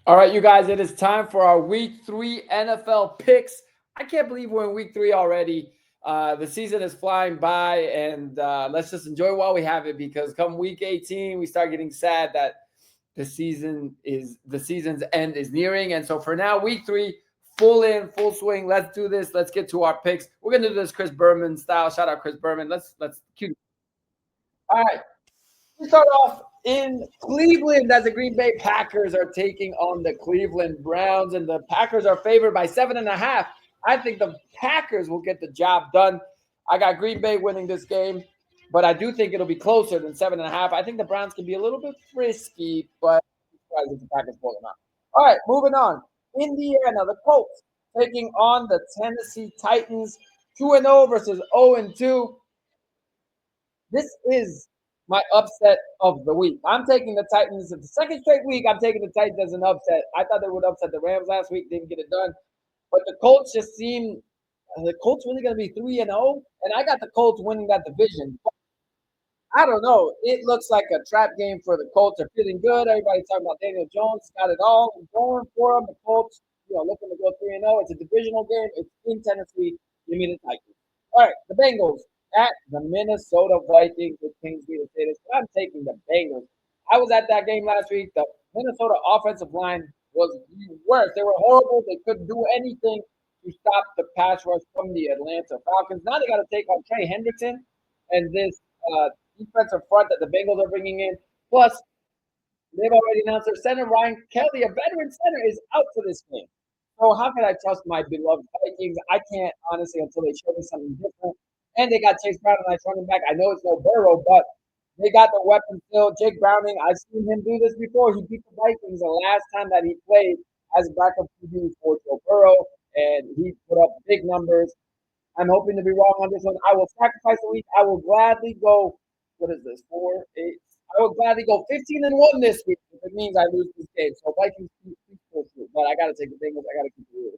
All right, you guys, it is time for our week 3 NFL picks. I can't believe we're in week 3 already. The season is flying by, and let's just enjoy while we have it because come week 18, we start getting sad that the season's end is nearing. And so for now, week 3, full swing. Let's do this. Let's get to our picks. We're gonna do this Chris Berman style. Shout out Chris Berman. Let's cue. All right, we start off in Cleveland as the Green Bay Packers are taking on the Cleveland Browns, and the Packers are favored by 7.5. I think the Packers will get the job done. I got Green Bay winning this game, but I do think it'll be closer than 7.5. I think the Browns can be a little bit frisky, but I'm surprised if the Packers pull them out. All right, moving on. Indiana, the Colts taking on the Tennessee Titans, 2-0 versus 0-2. This is my upset of the week. I'm taking the Titans. The second straight week, I'm taking the Titans as an upset. I thought they would upset the Rams last week, didn't get it done. But the Colts just seem the Colts really going to be 3-0, and I got the Colts winning that division. I don't know. It looks like a trap game for the Colts. Are feeling good. Everybody's talking about Daniel Jones. Got it all going for them. The Colts, looking to go 3-0. It's a divisional game. It's in Tennessee. Give me the Titans. All right, the Bengals at the Minnesota Vikings with Kingsley to say this, but I'm taking the Bengals. I was at that game last week. The Minnesota offensive line was the worst. They were horrible. They couldn't do anything to stop the pass rush from the Atlanta Falcons. Now they got to take on Trey Hendrickson and this defensive front that the Bengals are bringing in. Plus, they've already announced their center, Ryan Kelly, a veteran center, is out for this game. So how can I trust my beloved Vikings? I can't, honestly, until they show me something different. And they got Chase Brown, a nice running back. I know it's no Burrow, but they got the weapon still. Jake Browning, I've seen him do this before. He beat the Vikings the last time that he played as a backup QB for Joe Burrow, and he put up big numbers. I'm hoping to be wrong on this one. I will sacrifice a week. I will gladly go. What is this? 4, 8. I will gladly go 15-1 this week if it means I lose this game. So Vikings keep but I got to take the Bengals. I got to keep the real.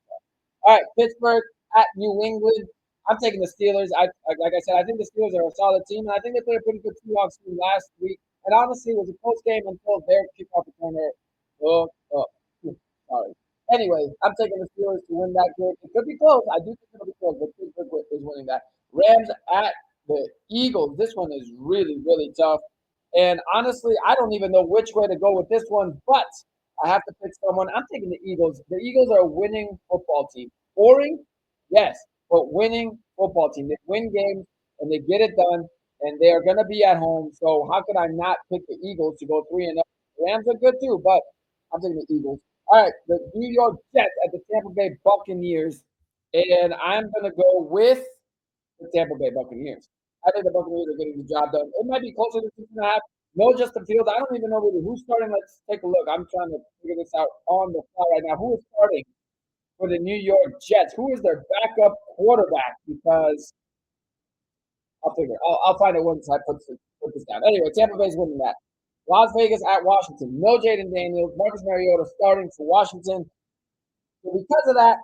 All right, Pittsburgh at New England. I'm taking the Steelers. Like I said, I think the Steelers are a solid team, and I think they played a pretty good Seahawks team last week. And honestly, it was a close game until their kickoff returner. Oh, sorry. Anyway, I'm taking the Steelers to win that game. It could be close. I do think it'll be close, but Pittsburgh is winning that. Rams at the Eagles. This one is really tough. And honestly, I don't even know which way to go with this one, but I have to pick someone. I'm taking the Eagles. The Eagles are a winning football team. Boring? Yes, but winning football team. They win games and they get it done, and they are going to be at home. So how could I not pick the Eagles to go 3-0? Rams are good too, but I'm taking the Eagles. All right, the New York Jets at the Tampa Bay Buccaneers, and I'm going to go with the Tampa Bay Buccaneers. I think the Buccaneers are getting the job done. It might be closer to 6.5. No Justin Fields. I don't even know really who's starting. Let's take a look. I'm trying to figure this out on the fly right now. Who is starting for the New York Jets? Who is their backup quarterback? Because I'll find it once I put this down. Anyway, Tampa Bay's winning that. Las Vegas at Washington. No Jaden Daniels. Marcus Mariota starting for Washington. So because of that,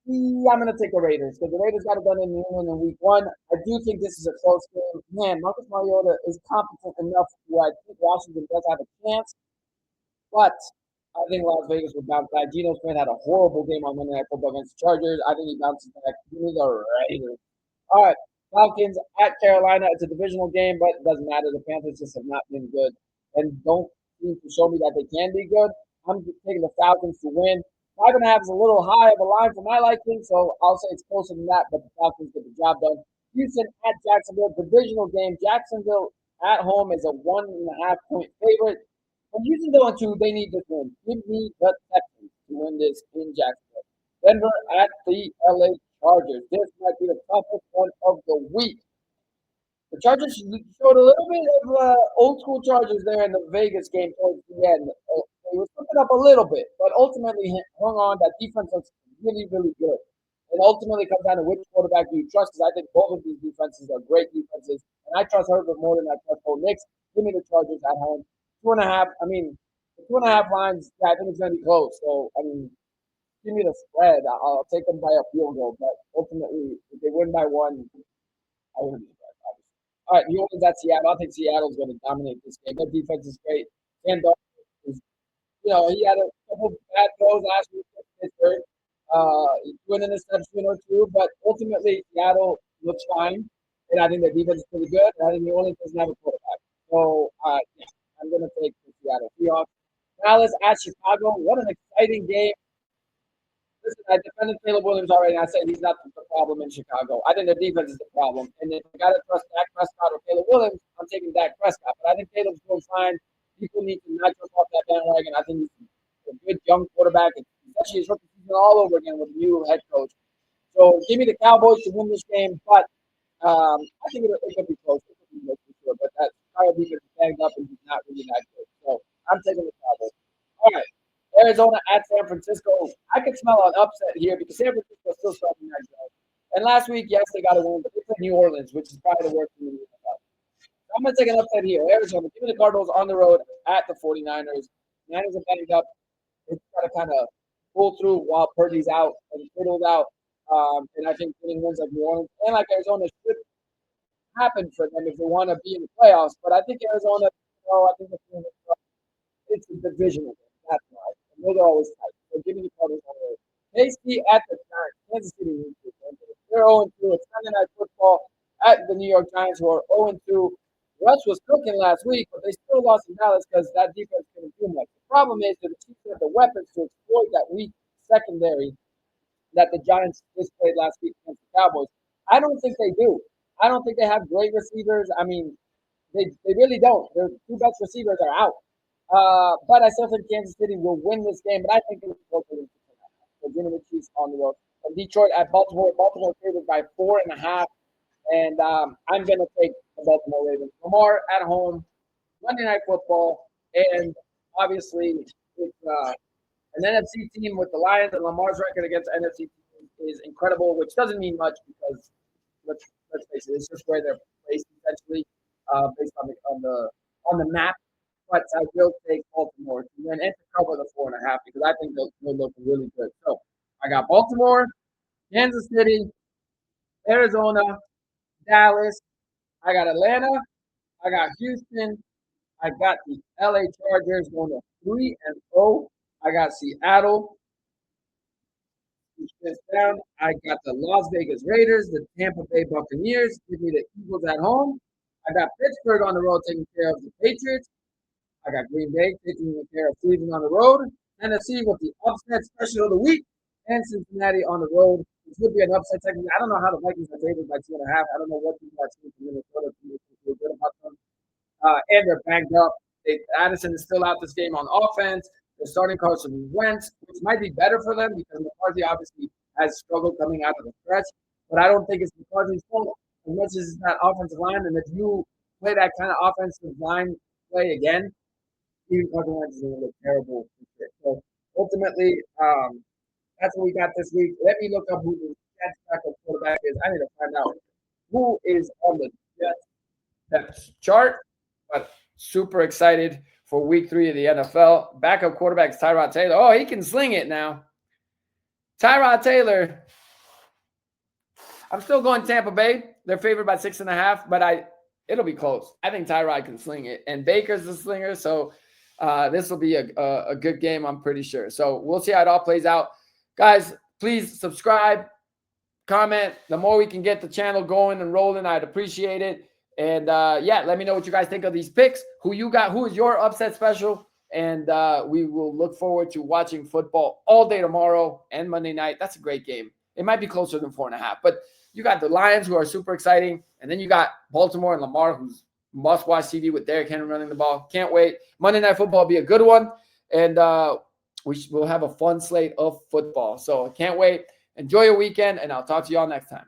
I'm going to take the Raiders because the Raiders got it done in New England in week 1. I do think this is a close game. Man, Marcus Mariota is competent enough where I think Washington does have a chance, but I think Las Vegas will bounce back. Geno Smith had a horrible game on Monday Night Football against the Chargers. I think he bounces back. Give me the Raiders. All right, Falcons at Carolina. It's a divisional game, but it doesn't matter. The Panthers just have not been good and don't seem to show me that they can be good. I'm taking the Falcons to win. 5.5 is a little high of a line for my liking, so I'll say it's closer than that, but the Falcons get the job done. Houston at Jacksonville, divisional game. Jacksonville at home is a 1.5 point favorite. From Houston going to, they need this win. Give me the Texans to win this in Jacksonville. Denver at the LA Chargers. This might be the toughest one of the week. The Chargers showed a little bit of old school Chargers there in the Vegas game towards the end. They were slipping up a little bit, but ultimately hung on. That defense was really good. It ultimately comes down to which quarterback do you trust, because I think both of these defenses are great defenses, and I trust Herbert more than I trust Bo Nix. Give me the Chargers at home. 2.5. I mean, the 2.5 lines, yeah, I think it's going to be close. So, I mean, give me the spread. I'll take them by a field goal, but ultimately, if they win by 1, I wouldn't be surprised, obviously. All right, New Orleans at Seattle. I think Seattle's going to dominate this game. Their defense is great. Sam Darnold is he had a couple bad throws last week in Pittsburgh. He threw an interception or two, but ultimately Seattle looks fine, and I think their defense is pretty good. And I think New Orleans doesn't have a quarterback, so yeah, I'm going to take the Seattle Seahawks. Dallas at Chicago. What an exciting game! Listen, I defended Caleb Williams already, and I said he's not the problem in Chicago. I think the defense is the problem. And if I got to trust Dak Prescott or Caleb Williams, I'm taking Dak Prescott. But I think Caleb's doing fine. People need to not jump off that bandwagon. I think he's a good young quarterback, especially his rookie season all over again with a new head coach. So give me the Cowboys to win this game, but I think it could be close. It could be close for sure. But that Chicago defense is banged up and he's not really that good. So I'm taking the Cowboys. All right. Arizona at San Francisco. I could smell an upset here because San Francisco is still struggling that game. And last week, yes, they got a win, but they played New Orleans, which is probably the worst team in the NFL. So I'm going to take an upset here. Arizona, give me the Cardinals on the road at the 49ers. Niners are banged up. They've got to kind of pull through while Purdy's out and Kittle's out. And I think winning wins like New Orleans and like Arizona should happen for them if they want to be in the playoffs. But I think Arizona, I think it's a divisional game. That's why. And those are always tight. So give me the Cardinals on the road. KC at the Giants. Kansas City needs to win. They're 0-2. It's Sunday Night Football at the New York Giants, who are 0-2. Russ was cooking last week, but they still lost in Dallas because that defense couldn't do much. The problem is that the Chiefs have the weapons to exploit that weak secondary that the Giants displayed last week against the Cowboys. I don't think they do. I don't think they have great receivers. I mean, they really don't. Their two best receivers are out. But I still think Kansas City will win this game, but I think it will go for so give me the Chiefs on the road. And Detroit at Baltimore. Baltimore favored by 4.5. And I'm going to take the Baltimore Ravens. Lamar at home, Monday Night Football. And obviously, it's an NFC team with the Lions, and Lamar's record against the NFC team is incredible, which doesn't mean much because, let's face it, it's just where they're placed essentially based on the map. But I will take Baltimore to win and to cover the 4.5 because I think they'll look really good. So I got Baltimore, Kansas City, Arizona, Dallas. I got Atlanta. I got Houston. I got the LA Chargers going to 3-0. I got Seattle. Down. I got the Las Vegas Raiders, the Tampa Bay Buccaneers. Give me the Eagles at home. I got Pittsburgh on the road taking care of the Patriots. I got Green Bay taking care of Cleveland on the road. Tennessee with the upset special of the week. And Cincinnati on the road. This would be an upset technically. I don't know how the Vikings are favored by 2.5. I don't know what people are seeing from Minnesota to feel good about them. And they're banged up. Addison is still out this game on offense. They're starting Carson Wentz, which might be better for them because McCarthy obviously has struggled coming out of the stretch. But I don't think it's McCarthy's fault as much as it's that offensive line. And if you play that kind of offensive line play again, Steven Carson Wentz is going to look terrible. So ultimately, that's what we got this week. Let me look up who the Jets backup quarterback is. I need to find out who is on the Jets depth chart. But super excited for week 3 of the NFL. Backup quarterback is Tyrod Taylor. Oh, he can sling it now. Tyrod Taylor. I'm still going Tampa Bay. They're favored by 6.5, but it'll be close. I think Tyrod can sling it. And Baker's the slinger, so this will be a good game, I'm pretty sure. So we'll see how it all plays out. Guys, please subscribe, comment. The more we can get the channel going and rolling, I'd appreciate it. And let me know what you guys think of these picks. Who you got? Who is your upset special? And we will look forward to watching football all day tomorrow and Monday night. That's a great game. It might be closer than 4.5, but you got the Lions, who are super exciting, and then you got Baltimore and Lamar, who's must-watch TV with Derrick Henry running the ball. Can't wait. Monday Night Football will be a good one, and we'll have a fun slate of football. So I can't wait. Enjoy your weekend, and I'll talk to you all next time.